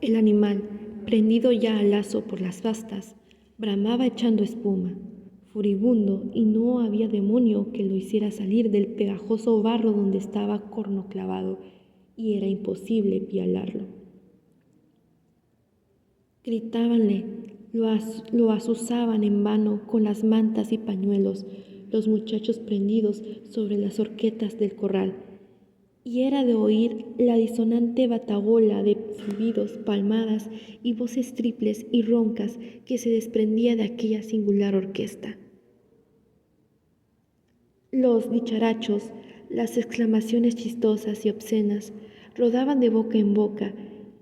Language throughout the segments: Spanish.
El animal, prendido ya al lazo por las astas, bramaba echando espuma, furibundo, y no había demonio que lo hiciera salir del pegajoso barro donde estaba cornoclavado, y era imposible violarlo. Gritábanle, lo azuzaban en vano con las mantas y pañuelos, los muchachos prendidos sobre las horquetas del corral, y era de oír la disonante batahola de silbidos, palmadas y voces triples y roncas que se desprendía de aquella singular orquesta. Los dicharachos, las exclamaciones chistosas y obscenas, rodaban de boca en boca,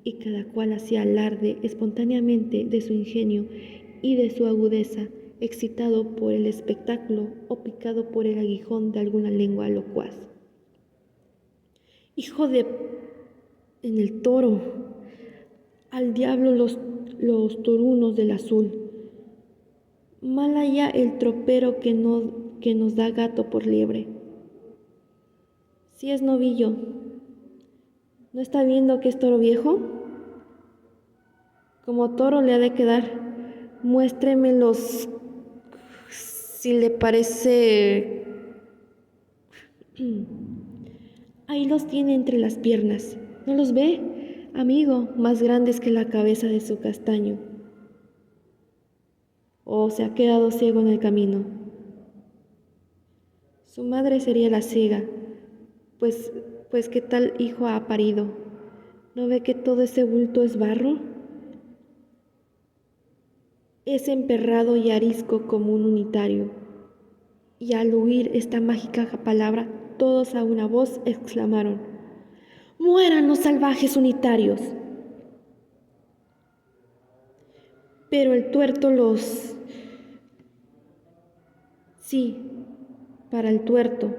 y cada cual hacía alarde espontáneamente de su ingenio y de su agudeza, excitado por el espectáculo o picado por el aguijón de alguna lengua locuaz. ¡Hijo de... en el toro! ¡Al diablo los torunos del azul! Mal haya el tropero que nos da gato por liebre. Si es novillo, ¿no está viendo que es toro viejo? Como toro le ha de quedar. Muéstremelos si le parece. Ahí los tiene entre las piernas. ¿No los ve, amigo? Más grandes que la cabeza de su castaño. ¿O se ha quedado ciego en el camino? Su madre sería la ciega, pues ¿qué tal hijo ha parido? ¿No ve que todo ese bulto es barro? Es emperrado y arisco como un unitario. Y al oír esta mágica palabra, todos a una voz exclamaron: ¡mueran los salvajes unitarios! Pero el tuerto los... Sí, para el tuerto,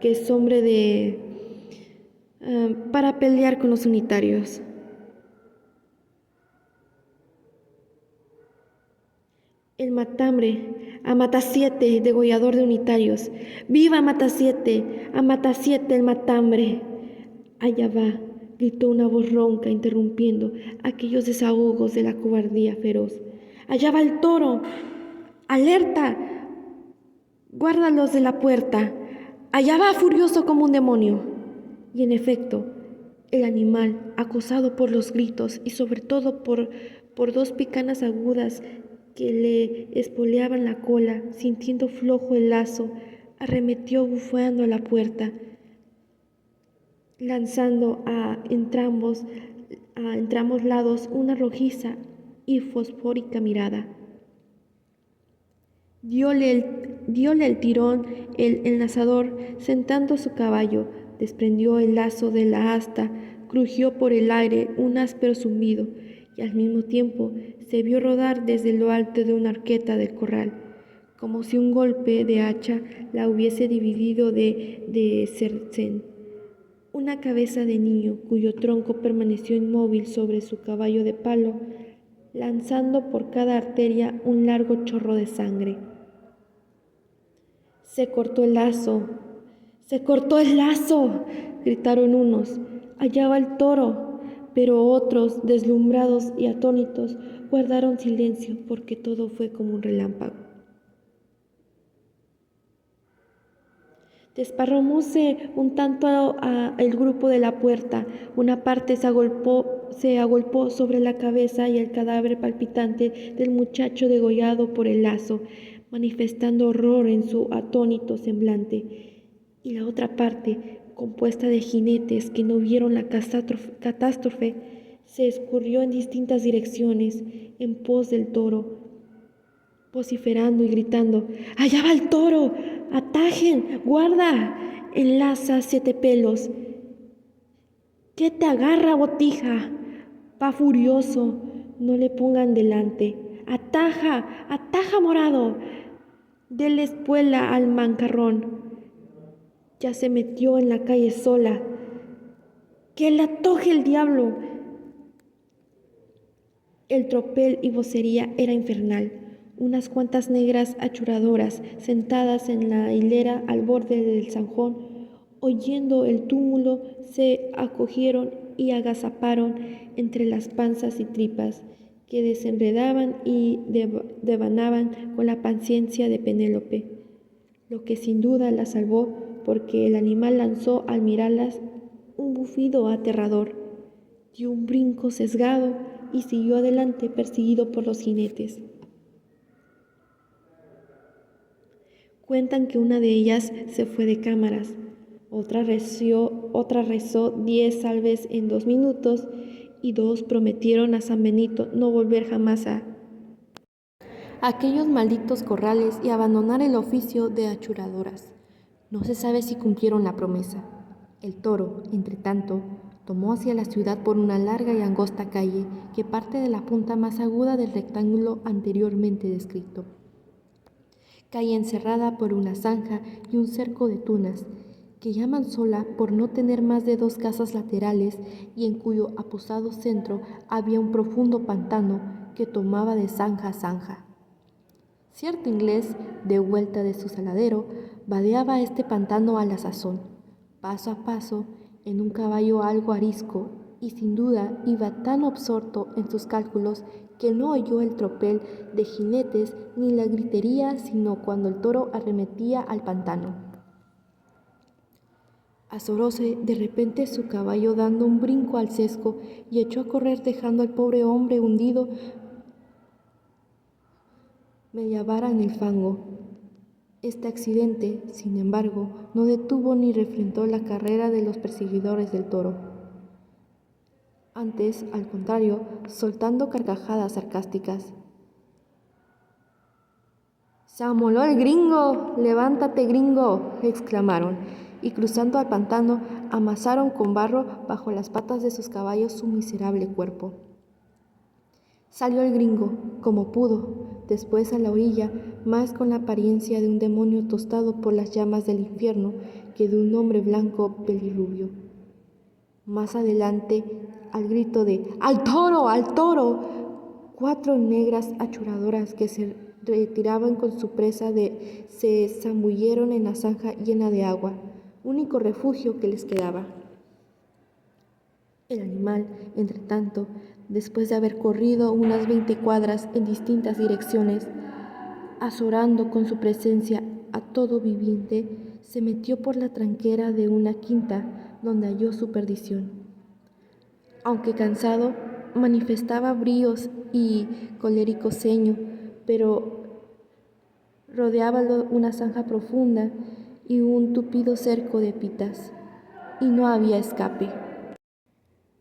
que es hombre de... para pelear con los unitarios. El matambre, Amatasiete, degollador de unitarios. ¡Viva Amatasiete! ¡Amatasiete el matambre! Allá va, gritó una voz ronca interrumpiendo aquellos desahogos de la cobardía feroz. ¡Allá va el toro! ¡Alerta! ¡Guárdalos de la puerta! ¡Allá va furioso como un demonio! Y en efecto, el animal, acosado por los gritos y sobre todo por dos picanas agudas que le espoleaban la cola, sintiendo flojo el lazo, arremetió bufeando a la puerta, lanzando a entrambos lados una rojiza y fosfórica mirada. Diole el tirón el enlazador, sentando su caballo, desprendió el lazo de la asta, crujió por el aire un áspero zumbido, y al mismo tiempo se vio rodar desde lo alto de una arqueta del corral, como si un golpe de hacha la hubiese dividido de cercén. Una cabeza de niño, cuyo tronco permaneció inmóvil sobre su caballo de palo, lanzando por cada arteria un largo chorro de sangre. ¡Se cortó el lazo! ¡Se cortó el lazo!, gritaron unos. ¡Allá va el toro! Pero otros, deslumbrados y atónitos, guardaron silencio porque todo fue como un relámpago. Desparramóse un tanto el grupo de la puerta. Una parte se agolpó sobre la cabeza y el cadáver palpitante del muchacho degollado por el lazo, manifestando horror en su atónito semblante. Y la otra parte, compuesta de jinetes que no vieron la catástrofe, se escurrió en distintas direcciones en pos del toro, vociferando y gritando: ¡allá va el toro! ¡Atajen! ¡Guarda! ¡Enlaza 7 pelos! ¿Qué te agarra, botija? Va furioso, no le pongan delante. ¡Ataja! ¡Ataja, morado! Dele espuela al mancarrón. Ya se metió en la calle sola. ¡Que la toje el diablo! El tropel y vocería era infernal. Unas cuantas negras achuradoras, sentadas en la hilera al borde del zanjón, oyendo el túmulo, se acogieron y agazaparon entre las panzas y tripas, que desenredaban y devanaban con la paciencia de Penélope, lo que sin duda la salvó, porque el animal lanzó al mirarlas un bufido aterrador, dio un brinco sesgado y siguió adelante perseguido por los jinetes. Cuentan que una de ellas se fue de cámaras, otra rezó 10 salves en 2 minutos y 2 prometieron a San Benito no volver jamás a aquellos malditos corrales y abandonar el oficio de achuradoras. No se sabe si cumplieron la promesa. El toro, entre tanto, tomó hacia la ciudad por una larga y angosta calle que parte de la punta más aguda del rectángulo anteriormente descrito. Calle encerrada por una zanja y un cerco de tunas, que llaman sola por no tener más de 2 casas laterales y en cuyo aposado centro había un profundo pantano que tomaba de zanja a zanja. Cierto inglés, de vuelta de su saladero, vadeaba este pantano a la sazón, paso a paso, en un caballo algo arisco, y sin duda iba tan absorto en sus cálculos que no oyó el tropel de jinetes ni la gritería sino cuando el toro arremetía al pantano. Azoróse de repente su caballo dando un brinco al sesgo y echó a correr dejando al pobre hombre hundido media vara en el fango. Este accidente, sin embargo, no detuvo ni refrentó la carrera de los perseguidores del toro. Antes, al contrario, soltando carcajadas sarcásticas. ¡Se amoló el gringo! ¡Levántate, gringo!, exclamaron, y cruzando al pantano, amasaron con barro bajo las patas de sus caballos su miserable cuerpo. Salió el gringo, como pudo, después a la orilla, más con la apariencia de un demonio tostado por las llamas del infierno que de un hombre blanco pelirrubio. Más adelante, al grito de ¡al toro! ¡al toro!, 4 negras achuradoras que se retiraban con su presa se zambulleron en la zanja llena de agua, único refugio que les quedaba. El animal, entre tanto, después de haber corrido unas 20 cuadras en distintas direcciones, azorando con su presencia a todo viviente, se metió por la tranquera de una quinta donde halló su perdición. Aunque cansado, manifestaba bríos y colérico ceño, pero rodeábalo una zanja profunda y un tupido cerco de pitas, y no había escape.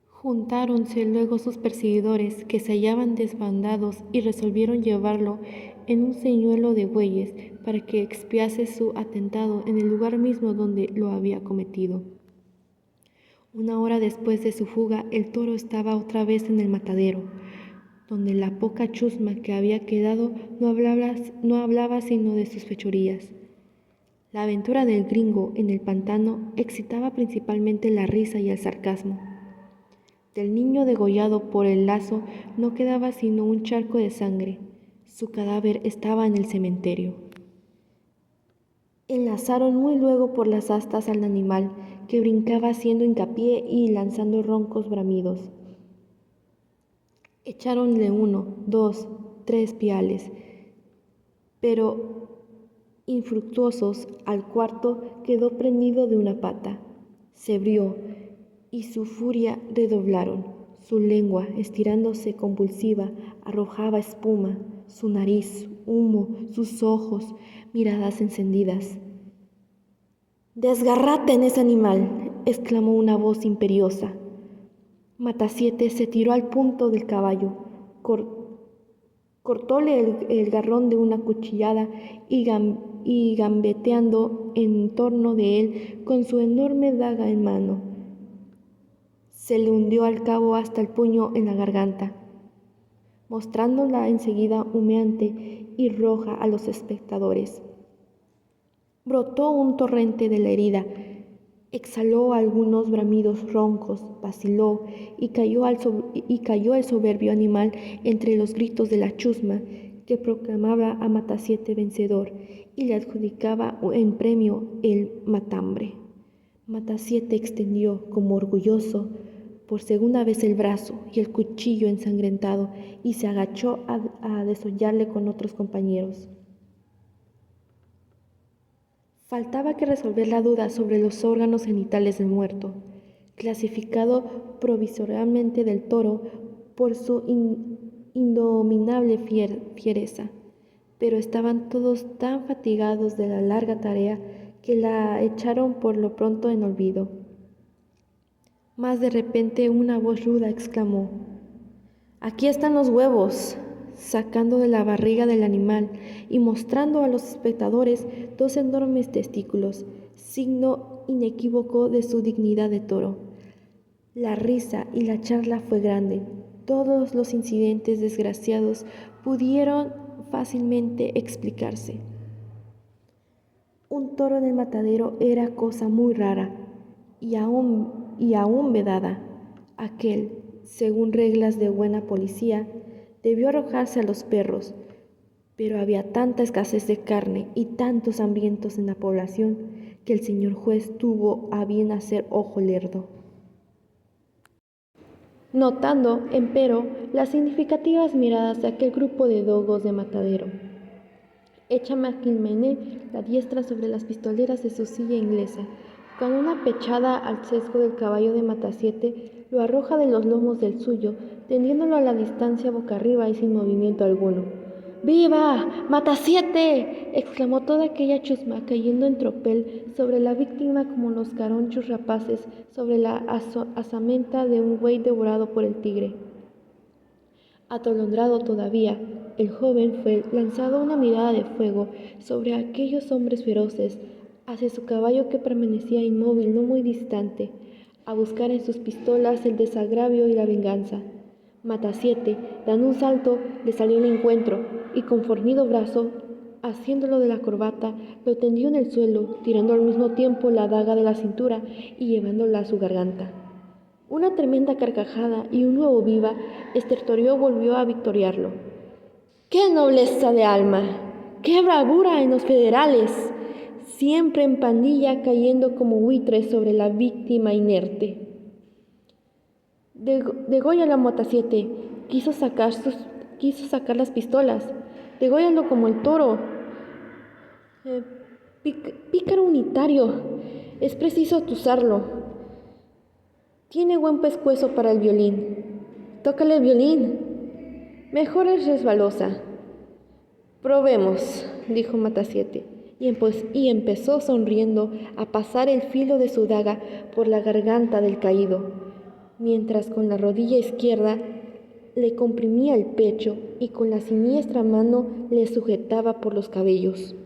Juntáronse luego sus perseguidores, que se hallaban desbandados, y resolvieron llevarlo en un señuelo de bueyes para que expiase su atentado en el lugar mismo donde lo había cometido. 1 hora después de su fuga, el toro estaba otra vez en el matadero, donde la poca chusma que había quedado no hablaba sino de sus fechorías. La aventura del gringo en el pantano excitaba principalmente la risa y el sarcasmo. Del niño degollado por el lazo no quedaba sino un charco de sangre. Su cadáver estaba en el cementerio. Enlazaron muy luego por las astas al animal, que brincaba haciendo hincapié y lanzando roncos bramidos. Echáronle 1, 2, 3 piales, pero infructuosos. Al cuarto quedó prendido de una pata. Se abrió y su furia redoblaron. Su lengua, estirándose convulsiva, arrojaba espuma, su nariz, humo, sus ojos, miradas encendidas. «¡Desgarrate en ese animal!», exclamó una voz imperiosa. Matasiete se tiró al punto del caballo, cortóle el garrón de una cuchillada y gambeteando en torno de él con su enorme daga en mano, se le hundió al cabo hasta el puño en la garganta, mostrándola enseguida humeante y roja a los espectadores. Brotó un torrente de la herida, exhaló algunos bramidos roncos, vaciló y cayó el soberbio animal entre los gritos de la chusma, que proclamaba a Matasiete vencedor y le adjudicaba en premio el matambre. Matasiete extendió, como orgulloso por segunda vez el brazo y el cuchillo ensangrentado y se agachó a desollarle con otros compañeros. Faltaba que resolver la duda sobre los órganos genitales del muerto, clasificado provisoriamente del Toro por su indominable fiereza, pero estaban todos tan fatigados de la larga tarea que la echaron por lo pronto en olvido. Mas de repente una voz ruda exclamó: «Aquí están los huevos», sacando de la barriga del animal y mostrando a los espectadores 2 enormes testículos, signo inequívoco de su dignidad de toro. La risa y la charla fue grande. Todos los incidentes desgraciados pudieron fácilmente explicarse. Un toro en el matadero era cosa muy rara y aún vedada. Aquel, según reglas de buena policía, debió arrojarse a los perros, pero había tanta escasez de carne y tantos hambrientos en la población que el señor juez tuvo a bien hacer ojo lerdo. Notando, empero, las significativas miradas de aquel grupo de dogos de matadero, echa Maquilmené la diestra sobre las pistoleras de su silla inglesa. Con una pechada al sesgo del caballo de Matasiete, lo arroja de los lomos del suyo, tendiéndolo a la distancia boca arriba y sin movimiento alguno. ¡Viva! ¡Matasiete!, exclamó toda aquella chusma, cayendo en tropel sobre la víctima como los caronchos rapaces sobre la asamenta de un buey devorado por el tigre. Atolondrado todavía, el joven fue lanzado una mirada de fuego sobre aquellos hombres feroces, hacia su caballo que permanecía inmóvil no muy distante, a buscar en sus pistolas el desagravio y la venganza. Matasiete, dando un salto, le salió al encuentro y con fornido brazo, haciéndolo de la corbata, lo tendió en el suelo, tirando al mismo tiempo la daga de la cintura y llevándola a su garganta. Una tremenda carcajada y un nuevo viva estertoreo volvió a victoriarlo. ¡Qué nobleza de alma! ¡Qué bravura en los federales! Siempre en pandilla cayendo como buitres sobre la víctima inerte. Degóyalo a Matasiete, quiso sacar las pistolas. Degóyalo como el toro. Pícaro unitario, es preciso atusarlo. Tiene buen pescuezo para el violín. Tócale el violín. Mejor es resbalosa. Probemos, dijo Matasiete, y empezó sonriendo a pasar el filo de su daga por la garganta del caído, mientras con la rodilla izquierda le comprimía el pecho y con la siniestra mano le sujetaba por los cabellos.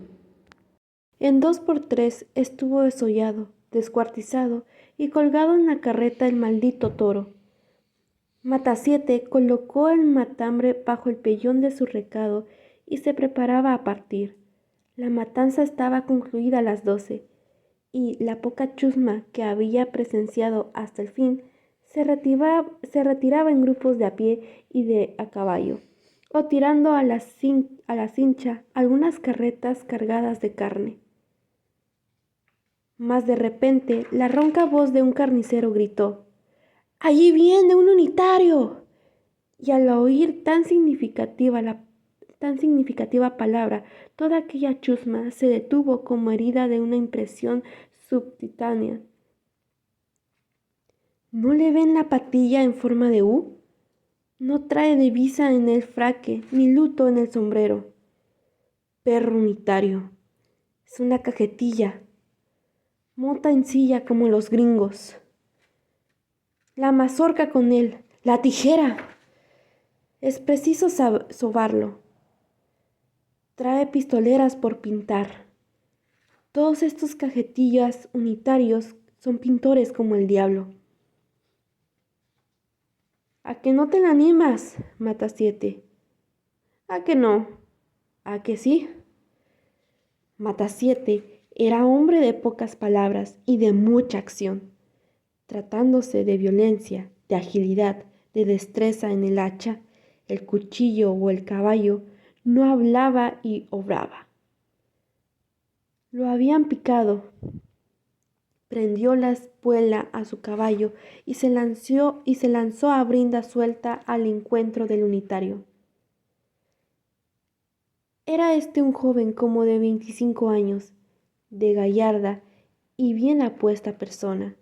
En 2 por 3 estuvo desollado, descuartizado y colgado en la carreta el maldito toro. Matasiete colocó el matambre bajo el pellón de su recado y se preparaba a partir. La matanza estaba concluida a las 12, y la poca chusma que había presenciado hasta el fin se retiraba en grupos de a pie y de a caballo, o tirando a la cincha algunas carretas cargadas de carne. Mas de repente la ronca voz de un carnicero gritó: «¡Allí viene un unitario!». Y al oír tan significativa palabra, toda aquella chusma se detuvo como herida de una impresión subcutánea. ¿No le ven la patilla en forma de U? No trae divisa en el fraque, ni luto en el sombrero. Perro unitario. Es una cajetilla. Monta en silla como los gringos. La mazorca con él, la tijera. Es preciso sobarlo. Trae pistoleras por pintar. Todos estos cajetillas unitarios son pintores como el diablo. ¿A que no te la animas, Matasiete? ¿A que no? ¿A que sí? Matasiete era hombre de pocas palabras y de mucha acción. Tratándose de violencia, de agilidad, de destreza en el hacha, el cuchillo o el caballo, no hablaba y obraba. Lo habían picado. Prendió la espuela a su caballo y se lanzó a brinda suelta al encuentro del unitario. Era este un joven como de 25 años, de gallarda y bien apuesta persona,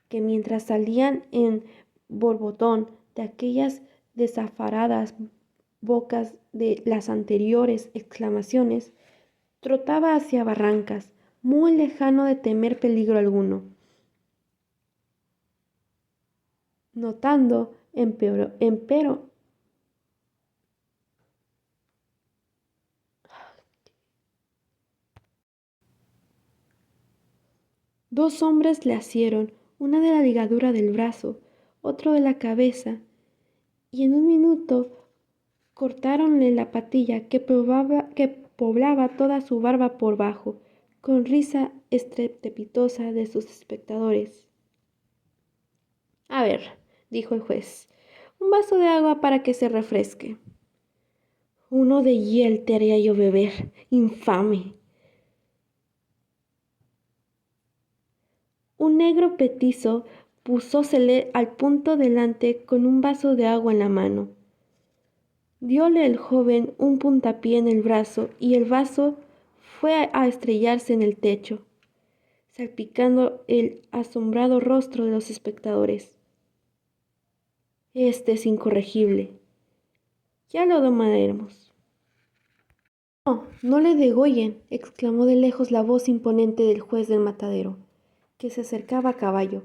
que mientras salían en borbotón de aquellas desaforadas bocas de las anteriores exclamaciones, trotaba hacia Barrancas, muy lejano de temer peligro alguno. Notando, empero, dos hombres le asieron, una de la ligadura del brazo, otro de la cabeza, y en un minuto cortáronle la patilla que poblaba toda su barba por bajo, con risa estrepitosa de sus espectadores. A ver, dijo el juez, un vaso de agua para que se refresque. Uno de hiel te haría yo beber, infame. Un negro petizo púsosele al punto delante con un vaso de agua en la mano. Diole el joven un puntapié en el brazo y el vaso fue a estrellarse en el techo, salpicando el asombrado rostro de los espectadores. Este es incorregible. Ya lo domaremos. No, no le degollen, exclamó de lejos la voz imponente del juez del matadero, que se acercaba a caballo.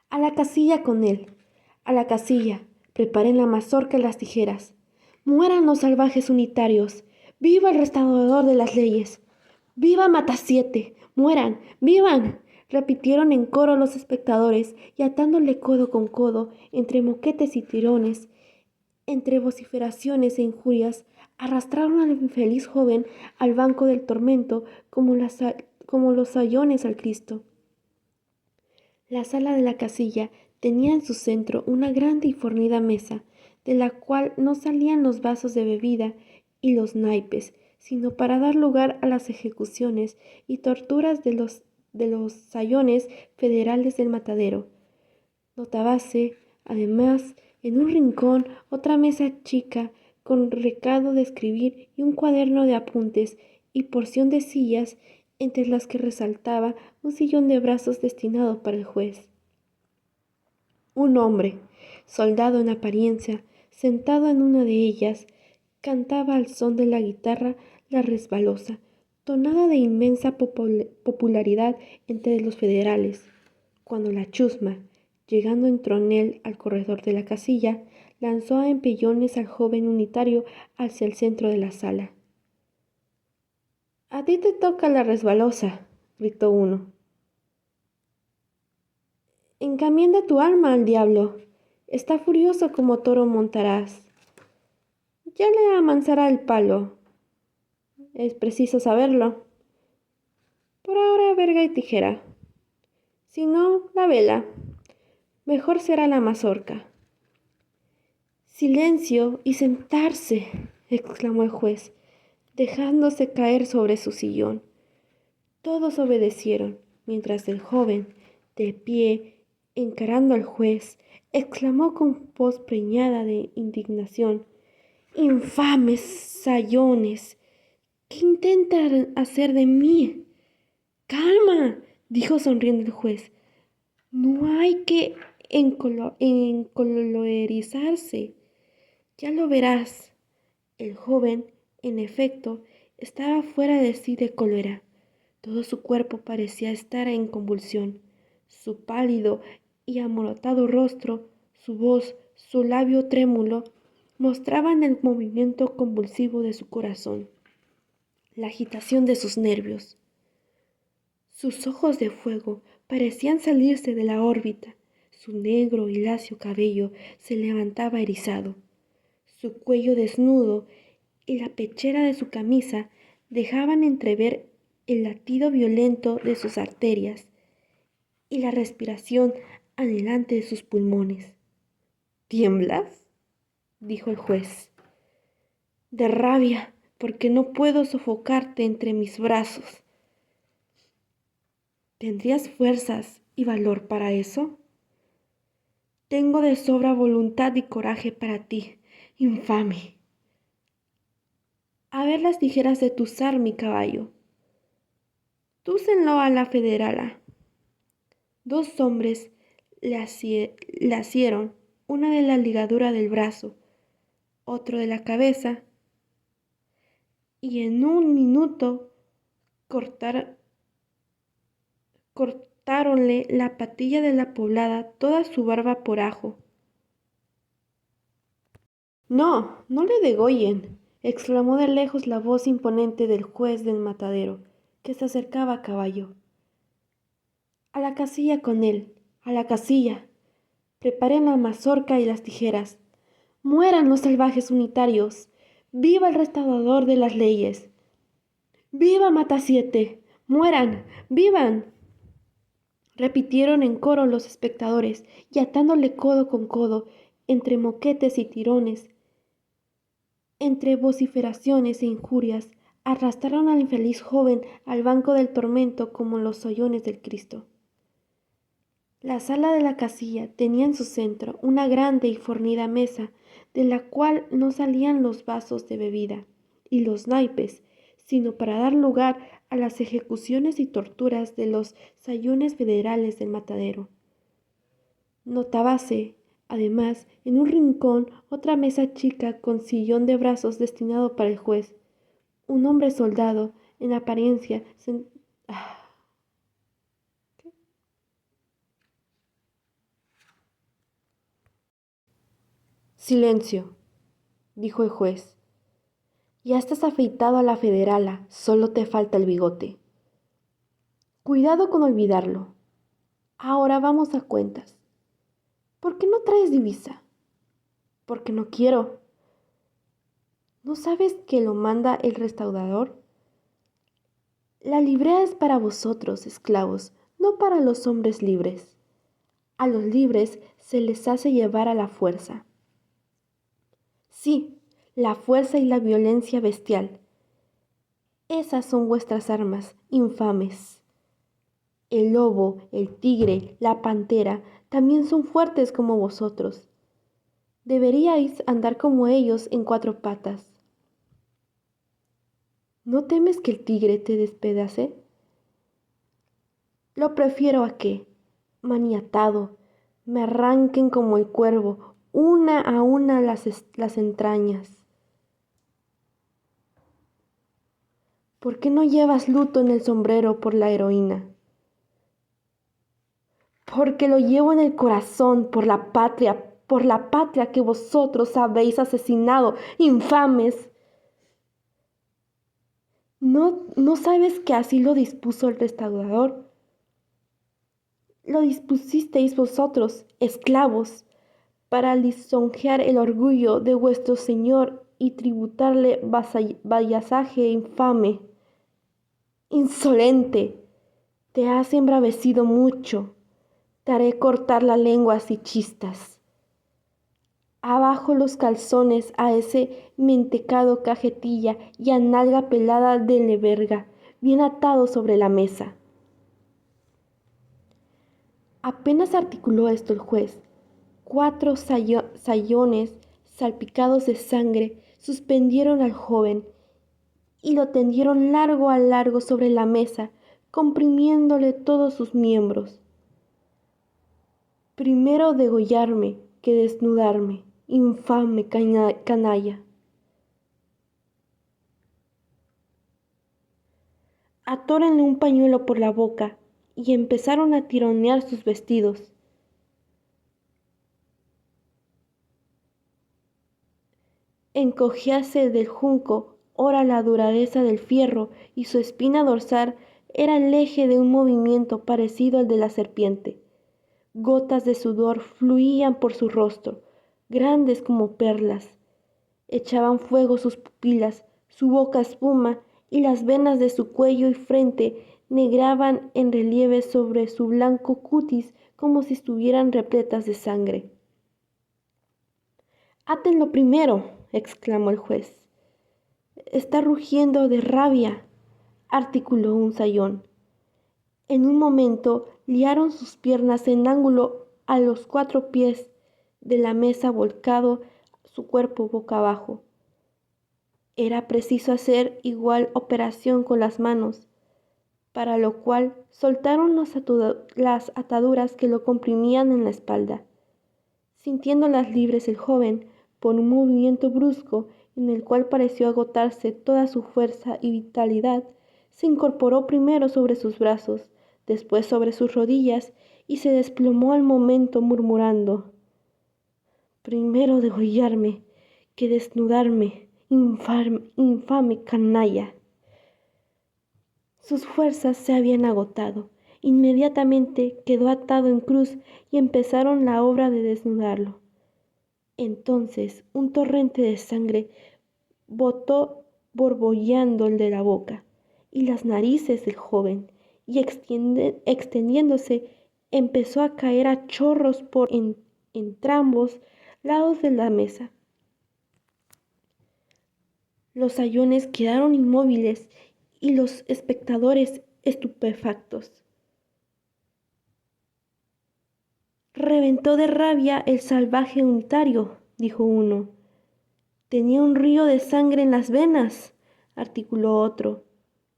A la casilla con él, a la casilla, preparen la mazorca y las tijeras. Mueran los salvajes unitarios, viva el restaurador de las leyes, viva Matasiete, mueran, vivan, repitieron en coro los espectadores y atándole codo con codo, entre moquetes y tirones, entre vociferaciones e injurias, arrastraron al infeliz joven al banco del tormento como los sayones al Cristo. La sala de la casilla tenía en su centro una grande y fornida mesa, de la cual no salían los vasos de bebida y los naipes, sino para dar lugar a las ejecuciones y torturas de los sayones federales del matadero. Notábase, además, en un rincón otra mesa chica con recado de escribir y un cuaderno de apuntes y porción de sillas entre las que resaltaba un sillón de brazos destinado para el juez. Un hombre, soldado en apariencia, sentado en una de ellas, cantaba al son de la guitarra La Resbalosa, tonada de inmensa popularidad entre los federales, cuando la chusma, llegando en tronel al corredor de la casilla, lanzó a empellones al joven unitario hacia el centro de la sala. «A ti te toca la resbalosa», gritó uno. «Encomienda tu alma al diablo. Está furioso como toro montarás. Ya le amansará el palo. Es preciso saberlo. Por ahora verga y tijera. Si no, la vela. Mejor será la mazorca». «Silencio y sentarse», exclamó el juez, dejándose caer sobre su sillón. Todos obedecieron, mientras el joven, de pie, encarando al juez, exclamó con voz preñada de indignación: «¡Infames sayones! ¿Qué intentan hacer de mí?» «Calma», dijo sonriendo el juez. «No hay que encolorizarse. Ya lo verás». El joven, en efecto, estaba fuera de sí de cólera. Todo su cuerpo parecía estar en convulsión. Su pálido y amorotado rostro, su voz, su labio trémulo, mostraban el movimiento convulsivo de su corazón, la agitación de sus nervios. Sus ojos de fuego parecían salirse de la órbita. Su negro y lacio cabello se levantaba erizado. Su cuello desnudo y la pechera de su camisa dejaban entrever el latido violento de sus arterias y la respiración anhelante de sus pulmones. «¿Tiemblas?», dijo el juez. «De rabia, porque no puedo sofocarte entre mis brazos». ¿Tendrías fuerzas y valor para eso? Tengo de sobra voluntad y coraje para ti, infame. A ver las tijeras de tu zar, mi caballo. Túcenlo a la federala. Dos hombres le asieron, una de la ligadura del brazo, otro de la cabeza, y en un minuto cortáronle la patilla de la poblada, toda su barba por ajo. No, no le degollen, exclamó de lejos la voz imponente del juez del matadero, que se acercaba a caballo. A la casilla con él, a la casilla. Preparen la mazorca y las tijeras. ¡Mueran los salvajes unitarios! ¡Viva el restaurador de las leyes! ¡Viva Matasiete! ¡Mueran! ¡Vivan! Repitieron en coro los espectadores, y atándole codo con codo, entre moquetes y tirones, entre vociferaciones e injurias, arrastraron al infeliz joven al banco del tormento como los sollones del Cristo. La sala de la casilla tenía en su centro una grande y fornida mesa, de la cual no salían los vasos de bebida y los naipes, sino para dar lugar a las ejecuciones y torturas de los sayones federales del matadero. Notábase, además, en un rincón otra mesa chica con sillón de brazos destinado para el juez. Un hombre soldado, en apariencia, Silencio, dijo el juez. Ya estás afeitado a la federala, solo te falta el bigote. Cuidado con olvidarlo. Ahora vamos a cuentas. ¿Por qué no traes divisa? Porque no quiero. ¿No sabes que lo manda el restaurador? La librea es para vosotros, esclavos, no para los hombres libres. A los libres se les hace llevar a la fuerza. Sí, la fuerza y la violencia bestial. Esas son vuestras armas, infames. El lobo, el tigre, la pantera también son fuertes como vosotros. Deberíais andar como ellos en cuatro patas. ¿No temes que el tigre te despedace? Lo prefiero a que, maniatado, me arranquen como el cuervo, una a una las entrañas. ¿Por qué no llevas luto en el sombrero por la heroína? Porque lo llevo en el corazón por la patria que vosotros habéis asesinado, infames. ¿No sabes que así lo dispuso el restaurador? Lo dispusisteis vosotros, esclavos, para lisonjear el orgullo de vuestro señor y tributarle vasallaje infame. Insolente, te has embravecido mucho, te haré cortar la lengua si chistas. Abajo los calzones a ese mentecado cajetilla y a nalga pelada de leverga, bien atado sobre la mesa. Apenas articuló esto el juez, 4 sayones salpicados de sangre suspendieron al joven y lo tendieron largo a largo sobre la mesa, comprimiéndole todos sus miembros. Primero degollarme que desnudarme, infame canalla. Atórenle un pañuelo por la boca y empezaron a tironear sus vestidos. Encogíase del junco, ora la duradeza del fierro, y su espina dorsal era el eje de un movimiento parecido al de la serpiente. Gotas de sudor fluían por su rostro, grandes como perlas. Echaban fuego sus pupilas, su boca espuma, y las venas de su cuello y frente negraban en relieve sobre su blanco cutis como si estuvieran repletas de sangre. «Átenlo primero», exclamó el juez. «Está rugiendo de rabia», articuló un sayón. En un momento liaron sus piernas en ángulo a los 4 pies de la mesa, volcado su cuerpo boca abajo. Era preciso hacer igual operación con las manos, para lo cual soltaron las ataduras que lo comprimían en la espalda. Sintiéndolas libres, el joven, por un movimiento brusco en el cual pareció agotarse toda su fuerza y vitalidad, se incorporó primero sobre sus brazos, después sobre sus rodillas, y se desplomó al momento murmurando: «Primero degollarme que desnudarme, infame canalla». Sus fuerzas se habían agotado. Inmediatamente quedó atado en cruz y empezaron la obra de desnudarlo. Entonces un torrente de sangre botó borbollando de la boca y las narices del joven, y extendiéndose empezó a caer a chorros por entrambos lados de la mesa. Los sayones quedaron inmóviles y los espectadores estupefactos. «Reventó de rabia el salvaje unitario», dijo uno. «Tenía un río de sangre en las venas», articuló otro.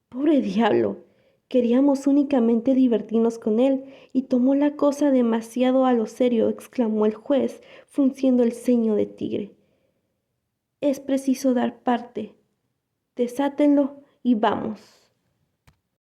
«Pobre diablo, queríamos únicamente divertirnos con él y tomó la cosa demasiado a lo serio», exclamó el juez, frunciendo el ceño de tigre. «Es preciso dar parte. Desátenlo y vamos».